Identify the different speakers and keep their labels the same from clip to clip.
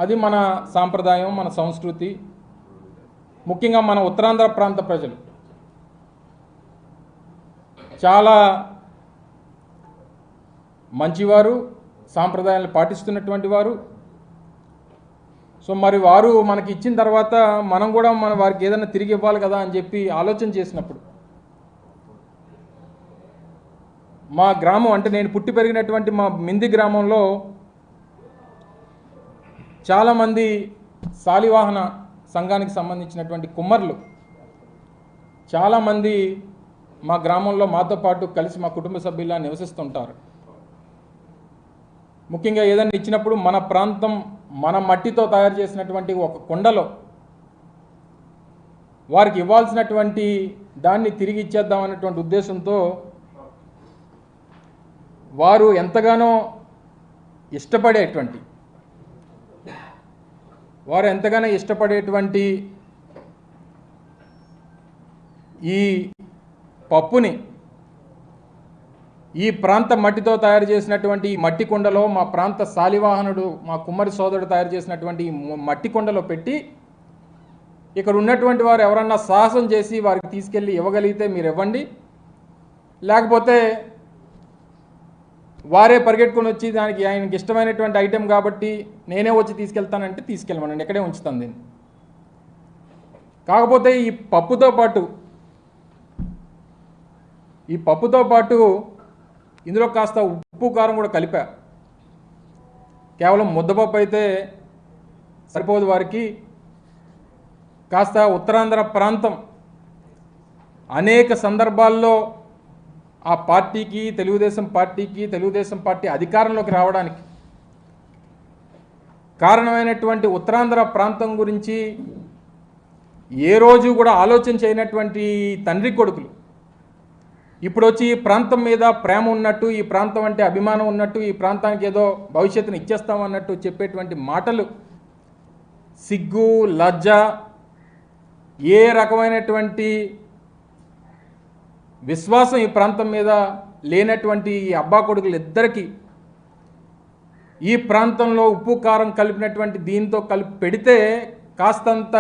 Speaker 1: అది మన సాంప్రదాయం, మన సంస్కృతి. ముఖ్యంగా మన ఉత్తరాంధ్ర ప్రాంత ప్రజలు చాలా మంచివారు, సాంప్రదాయాలను పాటిస్తున్నటువంటి వారు. సో మరి వారు మనకి ఇచ్చిన తర్వాత మనం కూడా వారికి ఏదైనా తిరిగి ఇవ్వాలి కదా అని చెప్పి ఆలోచన చేసినప్పుడు మా గ్రామం, అంటే నేను పుట్టి పెరిగినటువంటి మా మింది గ్రామంలో చాలామంది శాలివాహన సంఘానికి సంబంధించినటువంటి కుమ్మర్లు చాలామంది మా గ్రామంలో మాతో పాటు కలిసి మా కుటుంబ సభ్యులా నివసిస్తుంటారు. ముఖ్యంగా ఏదైనా ఇచ్చినప్పుడు మన ప్రాంతం, మన మట్టితో తయారు చేసినటువంటి ఒక కుండలో వారికి ఇవ్వాల్సినటువంటి దాన్ని తిరిగి ఇచ్చేద్దామనేటువంటి ఉద్దేశంతో వారు ఎంతగానో ఇష్టపడేటువంటి ఈ పప్పుని ఈ ప్రాంత మట్టితో తయారు చేసినటువంటి ఈ మట్టి కుండలో, మా ప్రాంత శాలివాహనుడు, మా కుమ్మరి సోదరుడు తయారు చేసినటువంటి ఈ మట్టి కుండలో పెట్టి ఇక్కడ ఉన్నటువంటి వారు ఎవరన్నా సాహసం చేసి వారికి తీసుకెళ్ళి ఇవ్వగలిగితే మీరు ఇవ్వండి, లేకపోతే వారే పరిగెట్టుకొని వచ్చి దానికి ఆయనకి ఇష్టమైనటువంటి ఐటెం కాబట్టి నేనే వచ్చి తీసుకెళ్తానంటే తీసుకెళ్ళమనండి, ఎక్కడే ఉంచుతాను దీన్ని. కాకపోతే ఈ పప్పుతో పాటు ఇందులో కాస్త ఉప్పు కారం కూడా కలిపా. కేవలం ముద్దపప్పు అయితే సరిపోదు వారికి. కాస్త ఉత్తరాంధ్ర ప్రాంతం అనేక సందర్భాల్లో ఆ పార్టీకి, తెలుగుదేశం పార్టీ అధికారంలోకి రావడానికి కారణమైనటువంటి ఉత్తరాంధ్ర ప్రాంతం గురించి ఏ రోజు కూడా ఆలోచన చేయనటువంటి తండ్రి కొడుకులు ఇప్పుడు వచ్చి ఈ ప్రాంతం మీద ప్రేమ ఉన్నట్టు, ఈ ప్రాంతం అంటే అభిమానం ఉన్నట్టు, ఈ ప్రాంతానికి ఏదో భవిష్యత్తును ఇచ్చేస్తామన్నట్టు చెప్పేటువంటి మాటలు సిగ్గు, లజ్జ, ఏ రకమైనటువంటి విశ్వాసం ఈ ప్రాంతం మీద లేనటువంటి ఈ అబ్బా కొడుకులు ఇద్దరికీ ఈ ప్రాంతంలో ఉప్పు కారం కలిపినటువంటి దీంతో కలిపి పెడితే కాస్తంత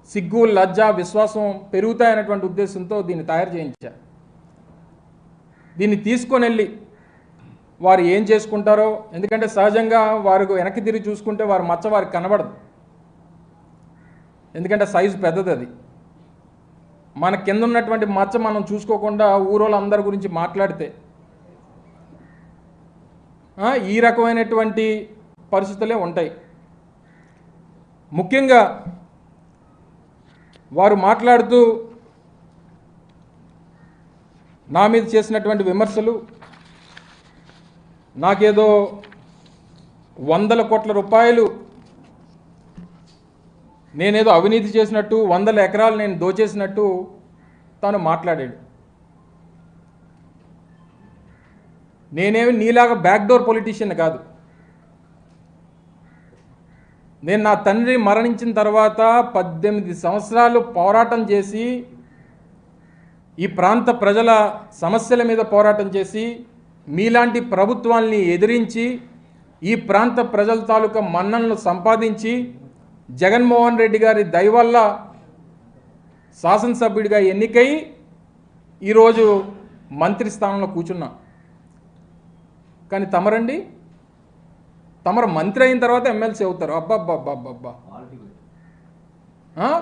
Speaker 1: సిగ్గు, లజ్జ, విశ్వాసం పెరుగుతాయనేటువంటి ఉద్దేశంతో దీన్ని తయారు చేయించారు. దీన్ని తీసుకొని వెళ్ళి వారు ఏం చేసుకుంటారో, ఎందుకంటే సహజంగా వారు వెనక్కి తిరిగి చూసుకుంటే వారి మచ్చ వారికి కనబడదు, ఎందుకంటే సైజు పెద్దది. అది మన కింద ఉన్నటువంటి మచ్చ మనం చూసుకోకుండా ఊరోళ్ళందరి గురించి మాట్లాడితే ఈ రకమైనటువంటి పరిస్థితులే ఉంటాయి. ముఖ్యంగా వారు మాట్లాడుతూ నా మీద చేసినటువంటి విమర్శలు, నాకేదో 100 కోట్ల రూపాయలు నేనేదో అవినీతి చేసినట్టు, 100 ఎకరాలు నేను దోచేసినట్టు తాను మాట్లాడాడు. నేనేమి నీలాగా బ్యాక్డోర్ పొలిటీషియన్ కాదు. నేను నా తండ్రి మరణించిన తర్వాత 18 సంవత్సరాలు పోరాటం చేసి, ఈ ప్రాంత ప్రజల సమస్యల మీద పోరాటం చేసి, మీలాంటి ప్రభుత్వాల్ని ఎదిరించి, ఈ ప్రాంత ప్రజల తాలూకా మన్ననలు సంపాదించి, జగన్మోహన్ రెడ్డి గారి దయ వల్ల శాసనసభ్యుడిగా ఎన్నికై ఈరోజు మంత్రి స్థానంలో కూర్చున్నా. కానీ తమరు మంత్రి అయిన తర్వాత ఎమ్మెల్సీ అవుతారు. అబ్బబ్బబ్బబ్బబ్బా,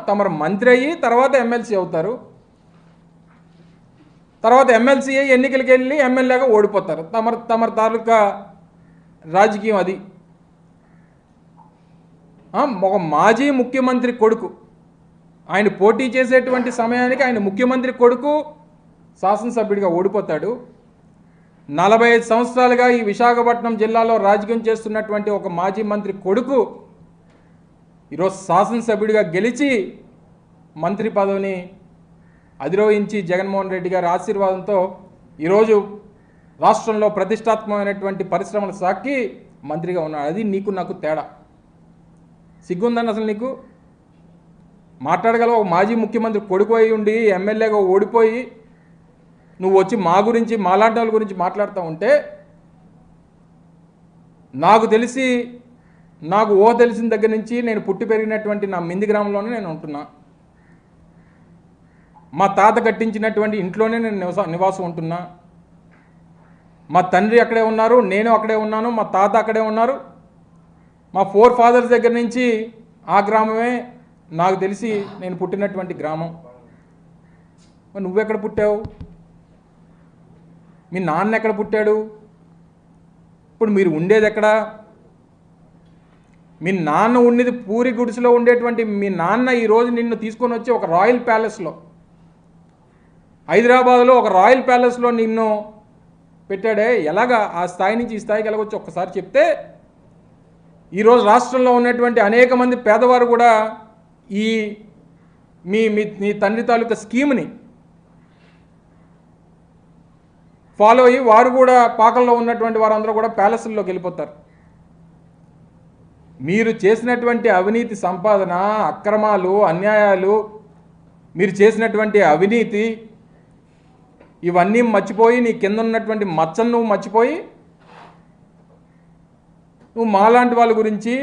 Speaker 1: తమరు మంత్రి అయ్యి తర్వాత ఎమ్మెల్సీ అవుతారు. తర్వాత ఎమ్మెల్సీ అయ్యి ఎన్నికలకి వెళ్ళి ఎమ్మెల్యేగా ఓడిపోతారు. తమర తాలూకా రాజకీయం అది. ఒక మాజీ ముఖ్యమంత్రి కొడుకు, ఆయన పోటీ చేసేటువంటి సమయానికి ఆయన ముఖ్యమంత్రి కొడుకు శాసనసభ్యుడిగా ఓడిపోతాడు. 45 సంవత్సరాలుగా ఈ విశాఖపట్నం జిల్లాలో రాజకీయం చేస్తున్నటువంటి ఒక మాజీ మంత్రి కొడుకు ఈరోజు శాసనసభ్యుడిగా గెలిచి మంత్రి పదవిని అధిరోహించి జగన్మోహన్ రెడ్డి గారి ఆశీర్వాదంతో ఈరోజు రాష్ట్రంలో ప్రతిష్టాత్మకమైనటువంటి పరిశ్రమల శాఖకి మంత్రిగా ఉన్నాడు. అది నీకు నాకు తేడా. సిగ్గుందని అసలు నీకు మాట్లాడగలవు? ఒక మాజీ ముఖ్యమంత్రి కొడుకు అయి ఉండి ఎమ్మెల్యేగా ఓడిపోయి నువ్వు వచ్చి మా గురించి, మాలాంటి వాళ్ళ గురించి మాట్లాడుతూ ఉంటే, నాకు తెలిసి నాకు ఊహ తెలిసిన దగ్గర నుంచి నేను పుట్టి పెరిగినటువంటి నా మింది గ్రామంలోనే నేను ఉంటున్నా. మా తాత కట్టించినటువంటి ఇంట్లోనే నేను నివాసం ఉంటున్నా. మా తండ్రి అక్కడే ఉన్నారు, నేను అక్కడే ఉన్నాను, మా తాత అక్కడే ఉన్నారు. మా ఫోర్ ఫాదర్స్ దగ్గర నుంచి ఆ గ్రామమే నాకు తెలిసి నేను పుట్టినటువంటి గ్రామం. మరి నువ్వెక్కడ పుట్టావు? మీ నాన్న ఎక్కడ పుట్టాడు? ఇప్పుడు మీరు ఉండేది ఎక్కడా? మీ నాన్న ఉండేది పూరి గుడిసెలో ఉండేటువంటి మీ నాన్న ఈరోజు నిన్ను తీసుకొని వచ్చి ఒక రాయల్ ప్యాలెస్లో, హైదరాబాద్లో ఒక రాయల్ ప్యాలెస్లో నిన్ను పెట్టాడే. ఎలాగా ఆ స్థాయి నుంచి ఈ స్థాయికి వెళ్ళవచ్చు ఒక్కసారి చెప్తే ఈరోజు రాష్ట్రంలో ఉన్నటువంటి అనేక మంది పేదవారు కూడా ఈ మీ తండ్రి తాలూకా స్కీమ్ని ఫాలో అయ్యి వారు కూడా పాకల్లో ఉన్నటువంటి వారందరూ కూడా ప్యాలెస్ల్లోకి వెళ్ళిపోతారు. మీరు చేసినటువంటి అవినీతి సంపాదన, అక్రమాలు, అన్యాయాలు, మీరు చేసినటువంటి అవినీతి ఇవన్నీ మర్చిపోయి నీ కింద ఉన్నటువంటి మచ్చను నువ్వు మర్చిపోయి నువ్వు మాలాంటి వాళ్ళ గురించి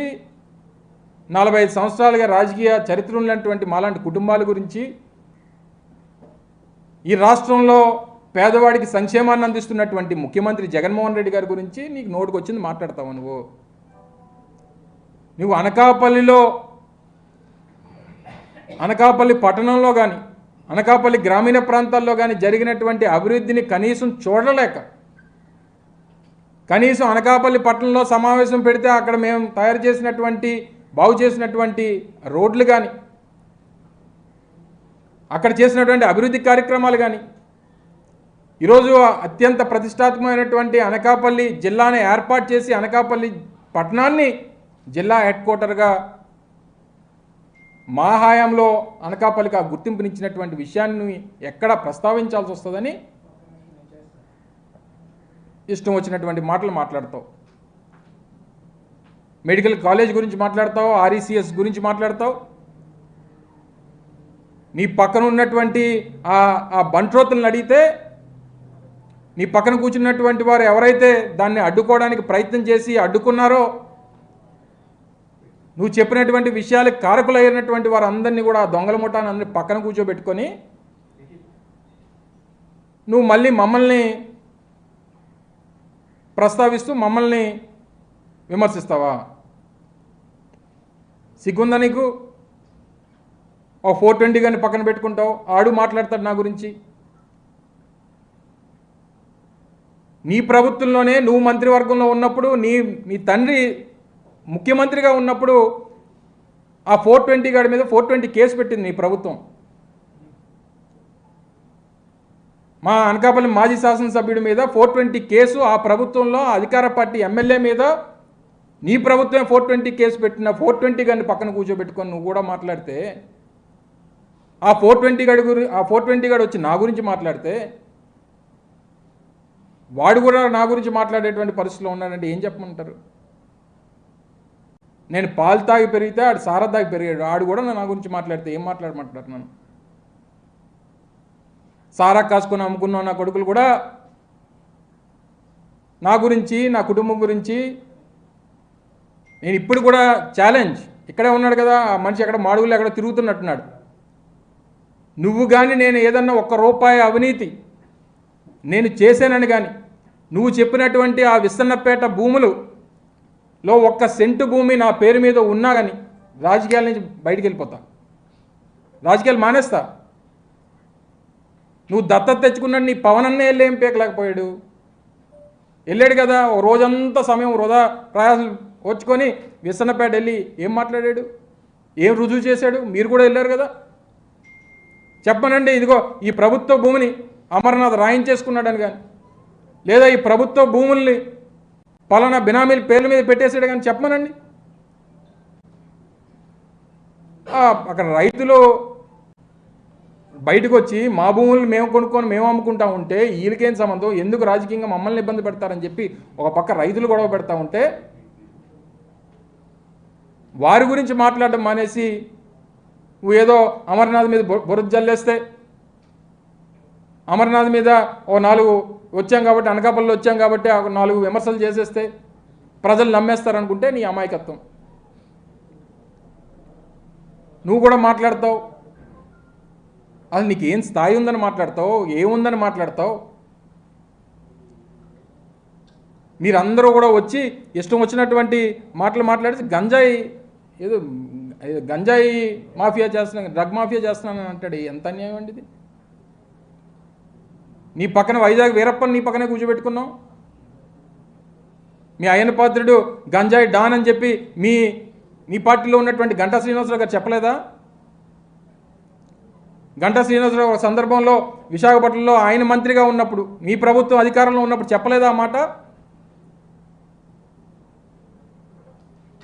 Speaker 1: 45 సంవత్సరాలుగా రాజకీయ చరిత్ర ఉన్నటువంటి మాలాంటి కుటుంబాల గురించి, ఈ రాష్ట్రంలో పేదవాడికి సంక్షేమాన్ని అందిస్తున్నటువంటి ముఖ్యమంత్రి జగన్మోహన్ రెడ్డి గారి గురించి నీకు నోటికి వచ్చింది మాట్లాడతావు. నువ్వు అనకాపల్లి పట్టణంలో కానీ అనకాపల్లి గ్రామీణ ప్రాంతాల్లో కానీ జరిగినటువంటి అభివృద్ధిని కనీసం చూడలేక, కనీసం అనకాపల్లి పట్టణంలో సమావేశం పెడితే అక్కడ మేము తయారు చేసినటువంటి బాగు చేసినటువంటి రోడ్లు కానీ, అక్కడ చేసినటువంటి అభివృద్ధి కార్యక్రమాలు కానీ, ఈరోజు అత్యంత ప్రతిష్టాత్మకమైనటువంటి అనకాపల్లి జిల్లాని ఏర్పాటు చేసి అనకాపల్లి పట్టణాన్ని జిల్లా హెడ్ క్వార్టర్గా మా హయాంలో అనకాపల్లికి ఆ గుర్తింపునిచ్చినటువంటి విషయాన్ని ఎక్కడ ప్రస్తావించాల్సి వస్తుందని ఇష్టం వచ్చినటువంటి మాటలు మాట్లాడతావు. మెడికల్ కాలేజ్ గురించి మాట్లాడతావు, ఆర్ఈసిఎస్ గురించి మాట్లాడతావు. నీ పక్కన ఉన్నటువంటి ఆ బంట్రోతులను అడిగితే నీ పక్కన కూర్చున్నటువంటి వారు ఎవరైతే దాన్ని అడ్డుకోవడానికి ప్రయత్నం చేసి అడ్డుకున్నారో, నువ్వు చెప్పినటువంటి విషయాలకు కారకులైనటువంటి వారు అందరినీ కూడా దొంగల ముఠాన్ని అందరినీ పక్కన కూర్చోబెట్టుకొని నువ్వు మళ్ళీ మమ్మల్ని ప్రస్తావిస్తూ మమ్మల్ని విమర్శిస్తావా? సిగ్గుందా నీకు? ఓ 420 కానీ పక్కన పెట్టుకుంటావు, ఆడు మాట్లాడతాడు నా గురించి. నీ ప్రభుత్వంలోనే నువ్వు మంత్రివర్గంలో ఉన్నప్పుడు, నీ తండ్రి ముఖ్యమంత్రిగా ఉన్నప్పుడు ఆ 420 గాడి మీద 420 కేసు పెట్టింది నీ ప్రభుత్వం. మా అనకాపల్లి మాజీ శాసనసభ్యుడి మీద 420 కేసు ఆ ప్రభుత్వంలో అధికార పార్టీ ఎమ్మెల్యే మీద నీ ప్రభుత్వం 420 కేసు పెట్టిన 420 గాడిని పక్కన కూర్చోబెట్టుకొని నువ్వు కూడా మాట్లాడితే, ఆ 420 గాడు వచ్చి నా గురించి మాట్లాడితే, వాడు కూడా నా గురించి మాట్లాడేటువంటి పరిస్థితిలో ఉన్నాడంటే ఏం చెప్పమంటారు? నేను పాలు తాగి పెరిగితే ఆడు సారా తాగి పెరిగాడు, ఆడు కూడా నా గురించి మాట్లాడితే ఏం మాట్లాడమంటారు? నన్ను సారా కాసుకొని అమ్ముకున్న నా కొడుకులు కూడా నా గురించి, నా కుటుంబం గురించి నేను ఇప్పుడు కూడా ఛాలెంజ్. ఇక్కడే ఉన్నాడు కదా ఆ మనిషి, ఎక్కడ మాడుగులు ఎక్కడ తిరుగుతున్నట్టున్నాడు. నువ్వు కానీ నేను ఏదన్నా ₹1 అవినీతి నేను చేశానని కానీ, నువ్వు చెప్పినటువంటి ఆ విస్తన్నపేట భూములలో 1 సెంటు భూమి నా పేరు మీద ఉన్నా కానీ రాజకీయాల నుంచి బయటికి వెళ్ళిపోతా, రాజకీయాలు మానేస్తా. నువ్వు దత్తత తెచ్చుకున్నాడు, నీ పవనన్నే వెళ్ళి ఏం పీకలేకపోయాడు? వెళ్ళాడు కదా, ఓ రోజంతా సమయం వృధా ప్రయాసాలు వచ్చుకొని విస్తన్నపేట వెళ్ళి ఏం మాట్లాడాడు, ఏం రుజువు చేశాడు? మీరు కూడా వెళ్ళారు కదా. చెప్పనండి, ఇదిగో ఈ ప్రభుత్వ భూమిని అమర్నాథ్ రాయించేసుకున్నాడని కానీ, లేదా ఈ ప్రభుత్వ భూముల్ని పలానా బినామీల పేర్ల మీద పెట్టేసాడు కానీ చెప్పమనండి. అక్కడ రైతులు బయటకు వచ్చి మా భూములను మేము కొనుక్కొని మేము అమ్ముకుంటా ఉంటే వీళ్ళకేం సంబంధం, ఎందుకు రాజకీయంగా మమ్మల్ని ఇబ్బంది పెడతారని చెప్పి ఒక పక్క రైతులు గొడవ పెడతా ఉంటే వారి గురించి మాట్లాడడం మానేసి నువ్వు ఏదో అమర్నాథ్ మీద బురద జల్లేస్తే, అమర్నాథ్ మీద ఓ 4 వచ్చాం కాబట్టి, అనకాపల్లిలో వచ్చాం కాబట్టి 4 విమర్శలు చేసేస్తే ప్రజలు నమ్మేస్తారనుకుంటే నీ అమాయకత్వం. నువ్వు కూడా మాట్లాడతావు. అసలు నీకు ఏం స్థాయి ఉందని మాట్లాడతావు, ఏముందని మాట్లాడతావు? మీరందరూ కూడా వచ్చి ఇష్టం వచ్చినటువంటి మాటలు మాట్లాడితే గంజాయి మాఫియా చేస్తున్నాను, డ్రగ్ మాఫియా చేస్తున్నాను అంటాడు. ఎంత అన్యాయం అండి ఇది. నీ పక్కన వైజాగ్ వీరప్పని నీ పక్కనే కూర్చోబెట్టుకున్నావు. మీ అయ్యన్న పాత్రుడు గంజాయి డాన్ అని చెప్పి మీ పార్టీలో ఉన్నటువంటి గంటా శ్రీనివాసరావు గారు చెప్పలేదా? గంటా శ్రీనివాసరావు ఒక సందర్భంలో విశాఖపట్నంలో ఆయన మంత్రిగా ఉన్నప్పుడు, మీ ప్రభుత్వం అధికారంలో ఉన్నప్పుడు చెప్పలేదా ఆ మాట?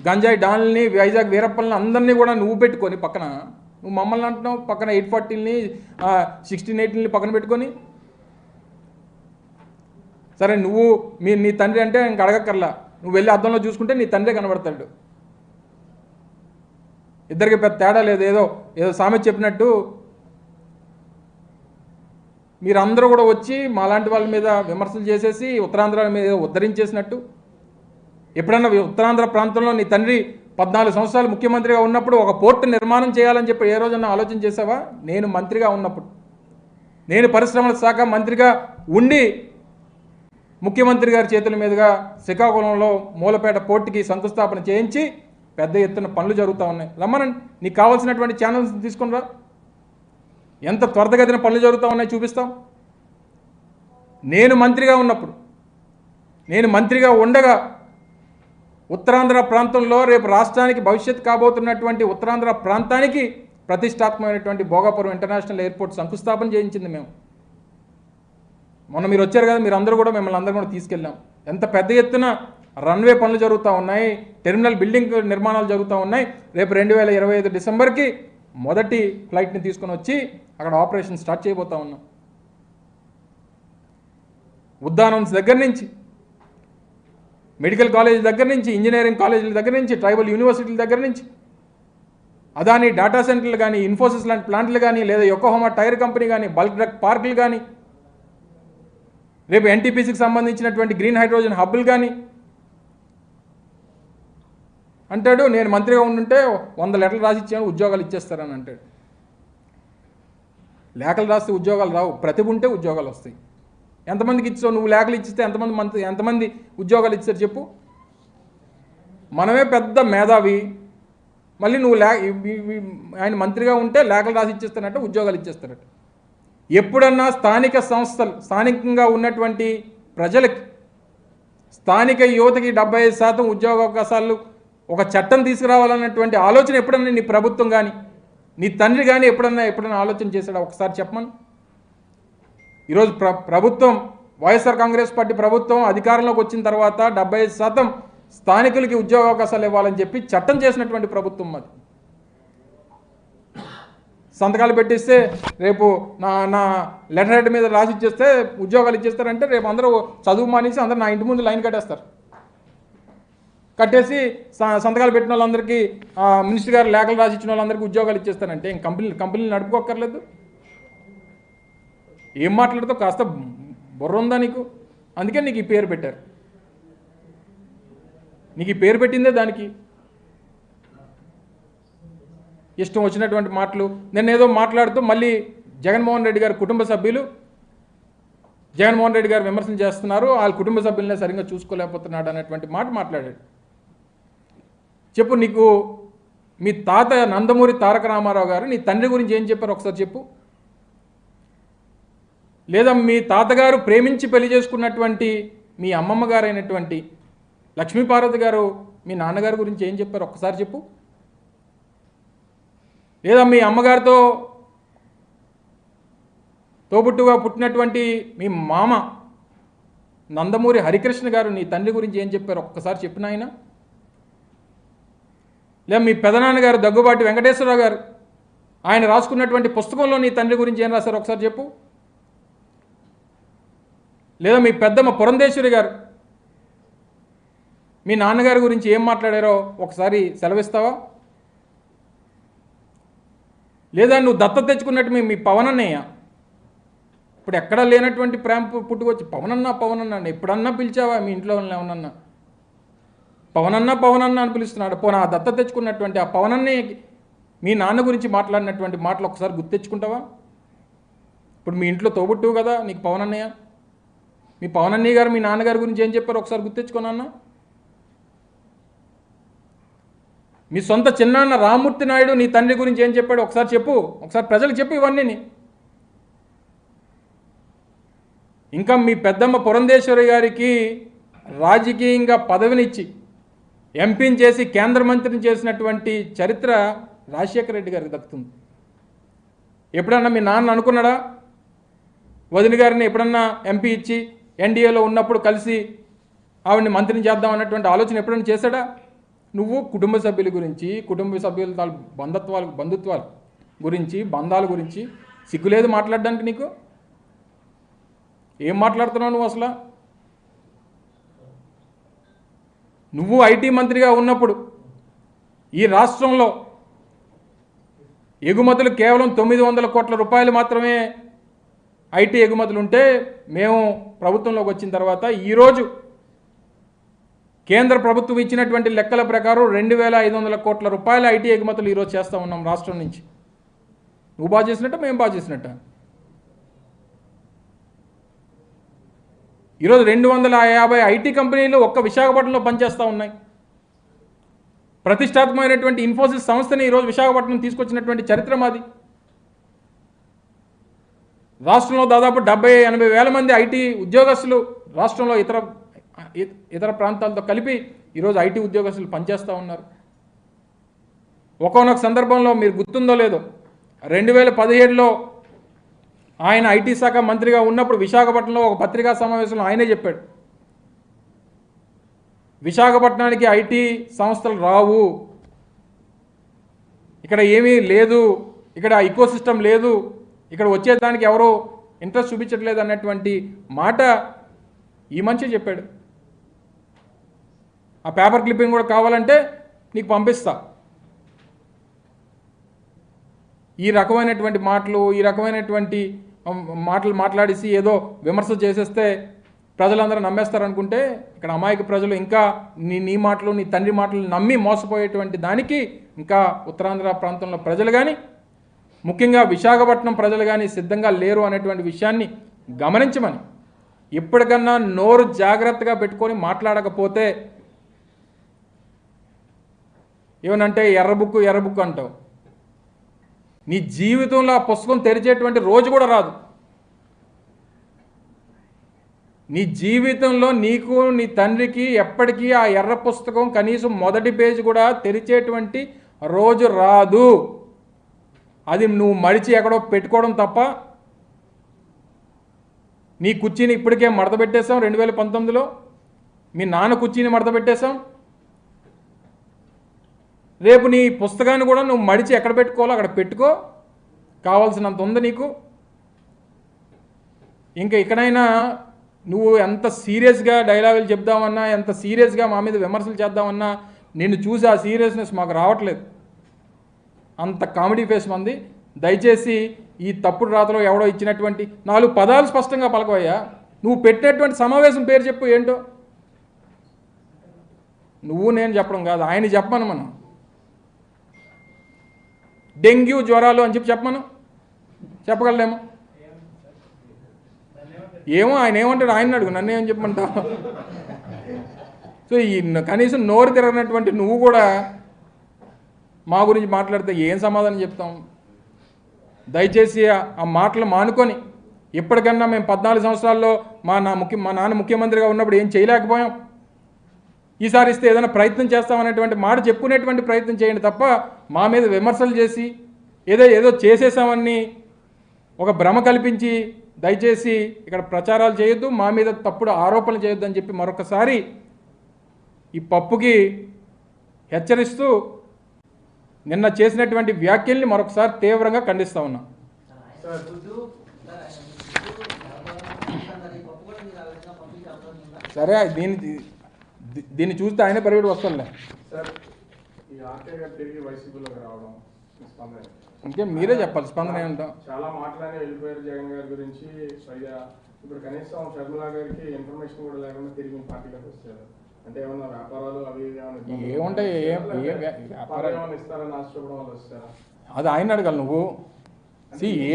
Speaker 1: గంజాయి డాన్లని, వైజాగ్ వీరప్పల్ని అందరినీ కూడా నువ్వు పెట్టుకొని పక్కన, నువ్వు మమ్మల్ని అంటున్నావు పక్కన 840ని 1680ని పక్కన పెట్టుకొని. సరే నీ తండ్రి అంటే ఇంక అడగక్కర్లా, నువ్వు వెళ్ళి అద్దంలో చూసుకుంటే నీ తండ్రే కనబడతాడు. ఇద్దరికి పెద్ద తేడా లేదు. ఏదో సామెత చెప్పినట్టు మీరందరూ కూడా వచ్చి మాలాంటి వాళ్ళ మీద విమర్శలు చేసేసి ఉత్తరాంధ్ర మీద ఉద్ధరించేసినట్టు. ఎప్పుడన్నా ఉత్తరాంధ్ర ప్రాంతంలో నీ తండ్రి 14 సంవత్సరాలు ముఖ్యమంత్రిగా ఉన్నప్పుడు ఒక పోర్టు నిర్మాణం చేయాలని చెప్పి ఏ రోజన్నా ఆలోచన చేసావా? నేను మంత్రిగా ఉన్నప్పుడు, నేను పరిశ్రమల శాఖ మంత్రిగా ఉండి ముఖ్యమంత్రి గారి చేతుల మీదుగా శ్రీకాకుళంలో మూలపేట పోర్టుకి శంకుస్థాపన చేయించి పెద్ద ఎత్తున పనులు జరుగుతూ ఉన్నాయి. రమ్మనండి, నీకు కావాల్సినటువంటి ఛానల్స్ తీసుకుని రా. ఎంత త్వరితగతిన పనులు జరుగుతూ ఉన్నాయి చూపిస్తాం. నేను మంత్రిగా ఉన్నప్పుడు, నేను మంత్రిగా ఉండగా ఉత్తరాంధ్ర ప్రాంతంలో రేపు రాష్ట్రానికి భవిష్యత్తు కాబోతున్నటువంటి ఉత్తరాంధ్ర ప్రాంతానికి ప్రతిష్టాత్మకమైనటువంటి భోగాపురం ఇంటర్నేషనల్ ఎయిర్పోర్ట్ శంకుస్థాపన చేయించింది మేము. మొన్న మీరు వచ్చారు కదా, మీరు అందరూ కూడా మిమ్మల్ని అందరూ కూడా తీసుకెళ్ళాం. ఎంత పెద్ద ఎత్తున రన్వే పనులు జరుగుతూ ఉన్నాయి, టెర్మినల్ బిల్డింగ్ నిర్మాణాలు జరుగుతూ ఉన్నాయి. రేపు 2025 డిసెంబర్కి మొదటి ఫ్లైట్ని తీసుకొని వచ్చి అక్కడ ఆపరేషన్ స్టార్ట్ చేయబోతూ ఉన్నాం. ఉద్దానం దగ్గర నుంచి, మెడికల్ కాలేజ్ దగ్గర నుంచి, ఇంజనీరింగ్ కాలేజీల దగ్గర నుంచి, ట్రైబల్ యూనివర్సిటీల దగ్గర నుంచి, అదాని డేటా సెంటర్లు కానీ, ఇన్ఫోసిస్ లాంటి ప్లాంట్లు కానీ, లేదా యొకోహోమా టైర్ కంపెనీ కానీ, బల్క్ డ్రగ్ పార్కులు కానీ, రేపు ఎన్టీపీసీకి సంబంధించినటువంటి గ్రీన్ హైడ్రోజన్ హబ్బులు కానీ అంటాడు. నేను మంత్రిగా ఉండుంటే 100 లెటర్లు రాసి ఇచ్చాను, ఉద్యోగాలు ఇచ్చేస్తారని అంటాడు. లేఖలు రాస్తే ఉద్యోగాలు రావు, ప్రతిభ ఉంటే ఉద్యోగాలు వస్తాయి. ఎంతమందికి ఇచ్చావు నువ్వు? లేఖలు ఇచ్చిస్తే ఎంతమంది ఉద్యోగాలు ఇచ్చారు చెప్పు? మనమే పెద్ద మేధావి, మళ్ళీ నువ్వు ఆయన మంత్రిగా ఉంటే లేఖలు రాసి ఇచ్చేస్తానంటే ఉద్యోగాలు ఇచ్చేస్తారట. ఎప్పుడన్నా స్థానిక సంస్థలు, స్థానికంగా ఉన్నటువంటి ప్రజలకి, స్థానిక యువతకి 75% ఉద్యోగ అవకాశాలు ఒక చట్టం తీసుకురావాలన్నటువంటి ఆలోచన ఎప్పుడన్నా నీ ప్రభుత్వం కానీ, నీ తండ్రి కానీ ఎప్పుడన్నా ఆలోచన చేశాడా? ఒకసారి చెప్పమని. ఈరోజు ప్రభుత్వం, వైఎస్ఆర్ కాంగ్రెస్ పార్టీ ప్రభుత్వం అధికారంలోకి వచ్చిన తర్వాత 75% స్థానికులకి ఉద్యోగ అవకాశాలు ఇవ్వాలని చెప్పి చట్టం చేసినటువంటి ప్రభుత్వం అది. సంతకాలు పెట్టిస్తే రేపు నా లెటర్ హెడ్ మీద రాసి ఇచ్చేస్తే ఉద్యోగాలు ఇచ్చేస్తారంటే రేపు అందరూ చదువు మానేసి అందరూ నా ఇంటి ముందు లైన్ కట్టేస్తారు. కట్టేసి సంతకాలు పెట్టిన వాళ్ళందరికీ, మినిస్టర్ గారు లేఖలు రాసి ఇచ్చిన వాళ్ళందరికీ ఉద్యోగాలు ఇచ్చేస్తారంటే ఇంక కంపెనీలు నడుపుకోక్కర్లేదు. ఏం మాట్లాడుతావు? కాస్త బుర్ర ఉందా నీకు? అందుకే నీకు ఈ పేరు పెట్టారు. నీకు ఈ పేరు పెట్టిందే దానికి. ఇష్టం వచ్చినటువంటి మాటలు. నేను ఏదో మాట్లాడుతూ మళ్ళీ జగన్మోహన్ రెడ్డి గారి కుటుంబ సభ్యులు జగన్మోహన్ రెడ్డి గారు విమర్శలు చేస్తున్నారు, వాళ్ళ కుటుంబ సభ్యులనే సరిగ్గా చూసుకోలేకపోతున్నాడు అనేటువంటి మాట మాట్లాడాడు. చెప్పు, నీకు మీ తాత నందమూరి తారక రామారావు గారు నీ తండ్రి గురించి ఏం చెప్పారు ఒకసారి చెప్పు. లేదా మీ తాతగారు ప్రేమించి పెళ్లి చేసుకున్నటువంటి మీ అమ్మమ్మ గారు అయినటువంటి లక్ష్మీపార్వతి గారు మీ నాన్నగారి గురించి ఏం చెప్పారు ఒక్కసారి చెప్పు. లేదా మీ అమ్మగారితో తోబుట్టుగా పుట్టినటువంటి మీ మామ నందమూరి హరికృష్ణ గారు నీ తండ్రి గురించి ఏం చెప్పారు ఒక్కసారి చెప్పిన ఆయన. లేదా మీ పెదనాన్నగారు దగ్గుబాటి వెంకటేశ్వరరావు గారు ఆయన రాసుకున్నటువంటి పుస్తకంలో నీ తండ్రి గురించి ఏం రాశారు ఒకసారి చెప్పు. లేదా మీ పెద్దమ్మ పురంధేశ్వరి గారు మీ నాన్నగారి గురించి ఏం మాట్లాడారో ఒకసారి సెలవిస్తావా. లేదా నువ్వు దత్తత తెచ్చుకున్నట్టు మీ పవన్ అన్నయ్య, ఇప్పుడు ఎక్కడా లేనటువంటి ప్రేమ పుట్టుకొచ్చి పవనన్నా ఎప్పుడన్నా పిలిచావా? మీ ఇంట్లో ఏమన్నా పవనన్నా అని పిలుస్తున్నాడు. పోనా దత్తత తెచ్చుకున్నటువంటి ఆ పవనన్నయ్యకి మీ నాన్న గురించి మాట్లాడినటువంటి మాటలు ఒకసారి గుర్తెచ్చుకుంటావా? ఇప్పుడు మీ ఇంట్లో తోబుట్టువు కదా నీకు పవన్ అన్నయ్య, మీ పవన్ అన్నయ్య గారు మీ నాన్నగారి గురించి ఏం చెప్పారు ఒకసారి గుర్తెచ్చుకున్నా? మీ సొంత చిన్నాన్న రామ్మూర్తి నాయుడు నీ తండ్రి గురించి ఏం చెప్పాడు ఒకసారి చెప్పు, ఒకసారి ప్రజలకు చెప్పు ఇవన్నీ. ఇంకా మీ పెద్దమ్మ పురంధేశ్వరి గారికి రాజకీయంగా పదవినిచ్చి ఎంపీని చేసి కేంద్ర మంత్రిని చేసినటువంటి చరిత్ర రాజశేఖర రెడ్డి గారికి దక్కుతుంది. ఎప్పుడన్నా మీ నాన్న అనుకున్నాడా వదిన గారిని ఎప్పుడన్నా ఎంపీ ఇచ్చి ఎన్డీఏలో ఉన్నప్పుడు కలిసి ఆవిడని మంత్రిని చేద్దాం అన్నటువంటి ఆలోచన ఎప్పుడన్నా చేశాడా? నువ్వు కుటుంబ సభ్యుల గురించి, కుటుంబ సభ్యుల బంధుత్వాల గురించి, బంధాల గురించి సిగ్గులేదు మాట్లాడడానికి నీకు? ఏం మాట్లాడుతున్నావు నువ్వు అసలు? నువ్వు ఐటీ మంత్రిగా ఉన్నప్పుడు ఈ రాష్ట్రంలో ఎగుమతులు కేవలం 900 కోట్ల రూపాయలు మాత్రమే ఐటీ ఎగుమతులు ఉంటే, మేము ప్రభుత్వంలోకి వచ్చిన తర్వాత ఈరోజు కేంద్ర ప్రభుత్వం ఇచ్చినటువంటి లెక్కల ప్రకారం 2500 కోట్ల రూపాయల ఐటీ ఎగుమతులు ఈరోజు చేస్తూ ఉన్నాం రాష్ట్రం నుంచి. నువ్వు బాగా చేసినట్ట, మేము బాగా చేసినట్ట? ఈరోజు 250 ఐటీ కంపెనీలు ఒక్క విశాఖపట్నంలో పనిచేస్తూ ఉన్నాయి. ప్రతిష్టాత్మకమైనటువంటి ఇన్ఫోసిస్ సంస్థని ఈరోజు విశాఖపట్నం తీసుకొచ్చినటువంటి చరిత్ర మాది. రాష్ట్రంలో దాదాపు 70-80 వేల మంది ఐటీ ఉద్యోగస్తులు రాష్ట్రంలో ఇతర ప్రాంతాలతో కలిపి ఈరోజు ఐటీ ఉద్యోగస్తులు పనిచేస్తూ ఉన్నారు. ఒక్కొక్క సందర్భంలో మీరు గుర్తుందో లేదో, 2017లో ఆయన ఐటీ శాఖ మంత్రిగా ఉన్నప్పుడు విశాఖపట్నంలో ఒక పత్రికా సమావేశంలో ఆయనే చెప్పాడు, విశాఖపట్నానికి ఐటీ సంస్థలు రావు, ఇక్కడ ఏమీ లేదు, ఇక్కడ ఇకోసిస్టమ్ లేదు, ఇక్కడ వచ్చేదానికి ఎవరో ఇంట్రెస్ట్ చూపించట్లేదు అన్నటువంటి మాట ఈ మనిషి చెప్పాడు. ఆ పేపర్ క్లిప్పింగ్ కూడా కావాలంటే నీకు పంపిస్తా. ఈ రకమైనటువంటి మాటలు మాట్లాడేసి ఏదో విమర్శ చేసేస్తే ప్రజలందరూ నమ్మేస్తారనుకుంటే, ఇక్కడ అమాయక ప్రజలు ఇంకా నీ మాటలు, నీ తండ్రి మాటలు నమ్మి మోసపోయేటువంటి దానికి ఇంకా ఉత్తరాంధ్ర ప్రాంతంలో ప్రజలు కానీ, ముఖ్యంగా విశాఖపట్నం ప్రజలు కానీ సిద్ధంగా లేరు అనేటువంటి విషయాన్ని గమనించమని, ఇప్పటికన్నా నోరు జాగ్రత్తగా పెట్టుకొని మాట్లాడకపోతే ఏమనంటే ఎర్రబుక్కు అంటావు. నీ జీవితంలో ఆ పుస్తకం తెరిచేటువంటి రోజు కూడా రాదు. నీ జీవితంలో నీకు నీ తండ్రికి ఎప్పటికీ ఆ ఎర్ర పుస్తకం కనీసం మొదటి పేజీ కూడా తెరిచేటువంటి రోజు రాదు. అది నువ్వు మడిచి ఎక్కడో పెట్టుకోవడం తప్ప. నీ కుర్చీని ఇప్పటికే మడత పెట్టేశాం 2019లో, మీ నాన్న కుర్చీని మడత పెట్టేశాం. రేపు నీ పుస్తకాన్ని కూడా నువ్వు మడిచి ఎక్కడ పెట్టుకోవాలో అక్కడ పెట్టుకో, కావాల్సినంత ఉంది నీకు. ఇంకా ఇక్కడైనా నువ్వు ఎంత సీరియస్గా డైలాగులు చెప్దామన్నా, ఎంత సీరియస్గా మా మీద విమర్శలు చేద్దామన్నా, నిన్ను చూసి ఆ సీరియస్నెస్ మాకు రావట్లేదు. అంత కామెడీ ఫేస్ మంది. దయచేసి ఈ తప్పుడు రాతలో ఎవడో ఇచ్చినటువంటి 4 పదాలు స్పష్టంగా పలకవయ్యా. నువ్వు పెట్టినటువంటి సమావేశం పేరు చెప్పు ఏంటో. నువ్వు నేను చెప్పడం కాదు, ఆయన చెప్పమను. మనం డెంగ్యూ జ్వరాలు అని చెప్పమను, చెప్పగలలేమో. ఏమో ఆయన ఏమంటాడు, ఆయన అడుగు, నన్ను ఏమని చెప్పమంటావు. సో ఈ కనీసం నోరు తిరగనటువంటి నువ్వు కూడా మా గురించి మాట్లాడితే ఏం సమాధానం చెప్తాం? దయచేసి ఆ మాటలు మానుకొని, ఇప్పటికన్నా మేము 14 సంవత్సరాల్లో మా నాన్న ముఖ్యమంత్రిగా ఉన్నప్పుడు ఏం చేయలేకపోయాం, ఈసారి ఇస్తే ఏదైనా ప్రయత్నం చేస్తామనేటువంటి మాట చెప్పుకునేటువంటి ప్రయత్నం చేయండి తప్ప మా మీద విమర్శలు చేసి ఏదో చేసేసామని ఒక భ్రమ కల్పించి దయచేసి ఇక్కడ ప్రచారాలు చేయొద్దు, మా మీద తప్పుడు ఆరోపణలు చేయొద్దు అని చెప్పి మరొకసారి ఈ పప్పుకి హెచ్చరిస్తూ నిన్న చేసినటువంటి వ్యాఖ్యల్ని మరొకసారి తీవ్రంగా ఖండిస్తూ ఉన్నా. సరే, దీన్ని చూస్తే ఆయన పరిగెడు వస్తానులే. ఇంకే మీరే చెప్పాలి, స్పందన ఏమంటాం.
Speaker 2: చాలా మాట్లాడి వెళ్ళిపోయారు జగన్ గారి గురించి. పైగా ఇప్పుడు కనీసం షర్మిలా గారికి ఇన్ఫర్మేషన్ కూడా లేకుండా తిరిగి పార్టీలోకి వచ్చారు. అంటే ఏమన్నా వ్యాపారాలు అవి
Speaker 1: ఏముంటాయి,
Speaker 2: వ్యాపారాలు ఏమైనా ఇస్తారని ఆశపడడం వల్ల వస్తారా?
Speaker 1: అది ఆయన అడగాలి నువ్వు.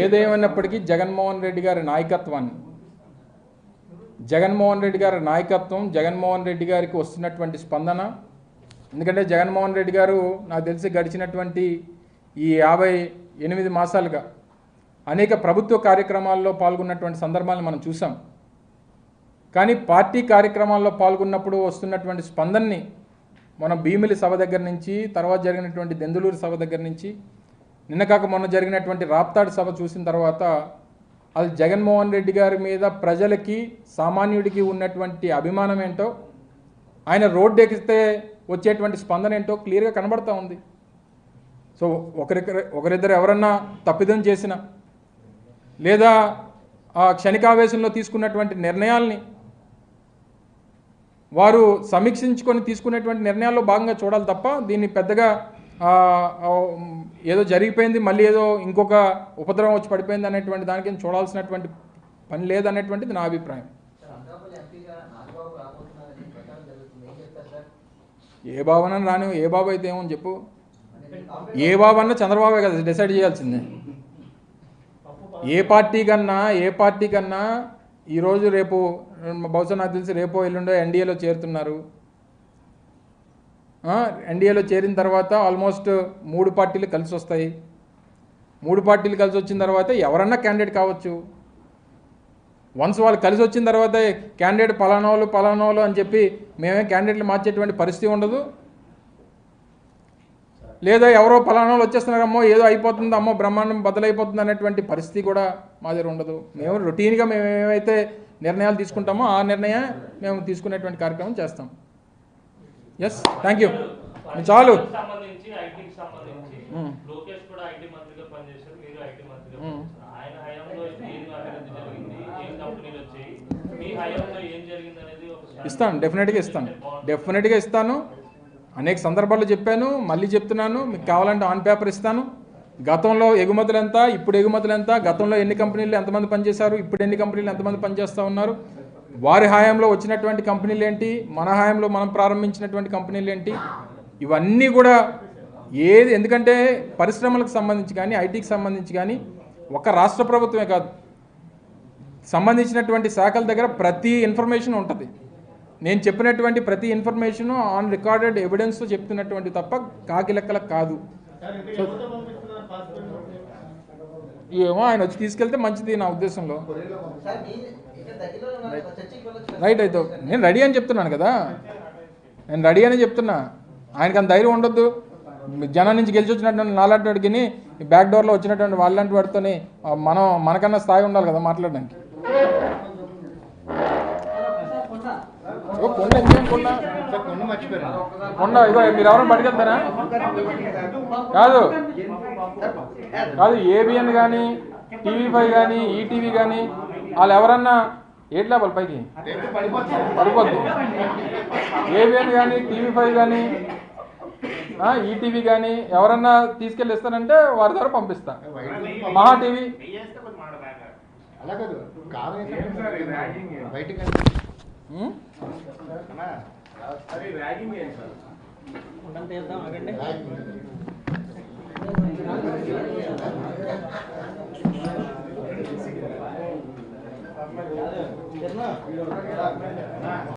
Speaker 1: ఏదేమైనప్పటికీ జగన్మోహన్ రెడ్డి గారి నాయకత్వం, జగన్మోహన్ రెడ్డి గారికి వస్తున్నటువంటి స్పందన, ఎందుకంటే జగన్మోహన్ రెడ్డి గారు నాకు తెలిసి గడిచినటువంటి ఈ 58 మాసాలుగా అనేక ప్రభుత్వ కార్యక్రమాల్లో పాల్గొన్నటువంటి సందర్భాలను మనం చూసాం. కానీ పార్టీ కార్యక్రమాల్లో పాల్గొన్నప్పుడు వస్తున్నటువంటి స్పందనని మనం భీమిలి సభ దగ్గర నుంచి, తర్వాత జరిగినటువంటి దెందులూరు సభ దగ్గర నుంచి, నిన్న కాక మొన్న జరిగినటువంటి రాప్తాడు సభ చూసిన తర్వాత అది జగన్మోహన్ రెడ్డి గారి మీద ప్రజలకి, సామాన్యుడికి ఉన్నటువంటి అభిమానం ఏంటో, ఆయన రోడ్డు ఎక్కితే వచ్చేటువంటి స్పందన ఏంటో క్లియర్గా కనబడతా ఉంది. సో ఒకరిద్దరు ఎవరన్నా తప్పిదం చేసినా, లేదా ఆ క్షణికావేశంలో తీసుకున్నటువంటి నిర్ణయాల్ని వారు సమీక్షించుకొని తీసుకునేటువంటి నిర్ణయాల్లో భాగంగా చూడాలి తప్ప దీన్ని పెద్దగా ఏదో జరిగిపోయింది, మళ్ళీ ఏదో ఇంకొక ఉపద్రవం వచ్చి పడిపోయింది అనేటువంటి దానికి చూడాల్సినటువంటి పని లేదనేటువంటిది నా అభిప్రాయం. ఏ బాబు అని రాని, ఏ బాబు అయితే ఏమో చెప్పు. ఏ బాబు అన్నా చంద్రబాబే కదా డిసైడ్ చేయాల్సిందే. ఏ పార్టీ కన్నా ఈరోజు రేపు బహుశా నాకు తెలిసి రేపో ఎల్లుండో ఎన్డీఏలో చేరుతున్నారు. ఎన్డీఏలో చేరిన తర్వాత ఆల్మోస్ట్ 3 పార్టీలు కలిసి వస్తాయి. 3 పార్టీలు కలిసి వచ్చిన తర్వాత ఎవరన్నా క్యాండిడేట్ కావచ్చు. వన్స్ వాళ్ళు కలిసి వచ్చిన తర్వాత క్యాండిడేట్ పలానోళ్ళు అని చెప్పి మేమే క్యాండిడేట్లు మార్చేటువంటి పరిస్థితి ఉండదు. లేదా ఎవరో పలానాలు వచ్చేస్తున్నారమ్మో, ఏదో అయిపోతుంది, అమ్మో బ్రహ్మాండం బద్దలైపోతుంది అనేటువంటి పరిస్థితి కూడా మా దగ్గర ఉండదు. మేము రొటీన్గా మేము ఏమైతే నిర్ణయాలు తీసుకుంటామో ఆ నిర్ణయం మేము తీసుకునేటువంటి కార్యక్రమం చేస్తాం. Yes, thank you. చాలు. ఇస్తాను, డెఫినెట్గా ఇస్తాను. అనేక సందర్భాల్లో చెప్పాను, మళ్ళీ చెప్తున్నాను. మీకు కావాలంటే ఆన్ పేపర్ ఇస్తాను. గతంలో ఎగుమతులు ఎంత, ఇప్పుడు ఎగుమతులు ఎంత, గతంలో ఎన్ని కంపెనీలు ఎంతమంది పనిచేశారు, ఇప్పుడు ఎన్ని కంపెనీలు ఎంతమంది పనిచేస్తూ ఉన్నారు, వారి హయాంలో వచ్చినటువంటి కంపెనీలు ఏంటి, మన హయాంలో మనం ప్రారంభించినటువంటి కంపెనీలు ఏంటి, ఇవన్నీ కూడా ఎందుకంటే పరిశ్రమలకు సంబంధించి కానీ, ఐటీకి సంబంధించి కానీ ఒక రాష్ట్ర ప్రభుత్వమే కాదు, సంబంధించినటువంటి శాఖల దగ్గర ప్రతి ఇన్ఫర్మేషన్ ఉంటుంది. నేను చెప్పినటువంటి ప్రతి ఇన్ఫర్మేషను ఆన్ రికార్డెడ్ ఎవిడెన్స్తో చెప్తున్నటువంటి తప్ప కాకి లెక్కలకు కాదు. సో ఏమో ఆయన వచ్చి తీసుకెళ్తే మంచిది నా ఉద్దేశంలో. రైట్, అయితే నేను రెడీ అని చెప్తున్నాను కదా, నేను రెడీ అని చెప్తున్నా. ఆయనకి అంత ధైర్యం ఉండొద్దు. జనం నుంచి గెలిచి వచ్చినటువంటి నాలాంటి వాడికి బ్యాక్ డోర్లో వచ్చినటువంటి వాళ్ళంటి వాడితోని మనకన్నా స్థాయి ఉండాలి కదా మాట్లాడడానికి. కొండ ఇదో మీరు ఎవరైనా పట్టుకెళ్తారా? కాదు, ఏబిఎన్ కానీ, TV5 కానీ, ఈటీవీ కానీ వాళ్ళు ఎవరన్నా ఏట్లా వాళ్ళ పైకి పడిపోద్ది. ఏబిఎన్ కానీ, TV5 కానీ, ఈటీవీ కానీ ఎవరన్నా తీసుకెళ్ళి ఇస్తానంటే వారి ద్వారా పంపిస్తా. మహా టీవీ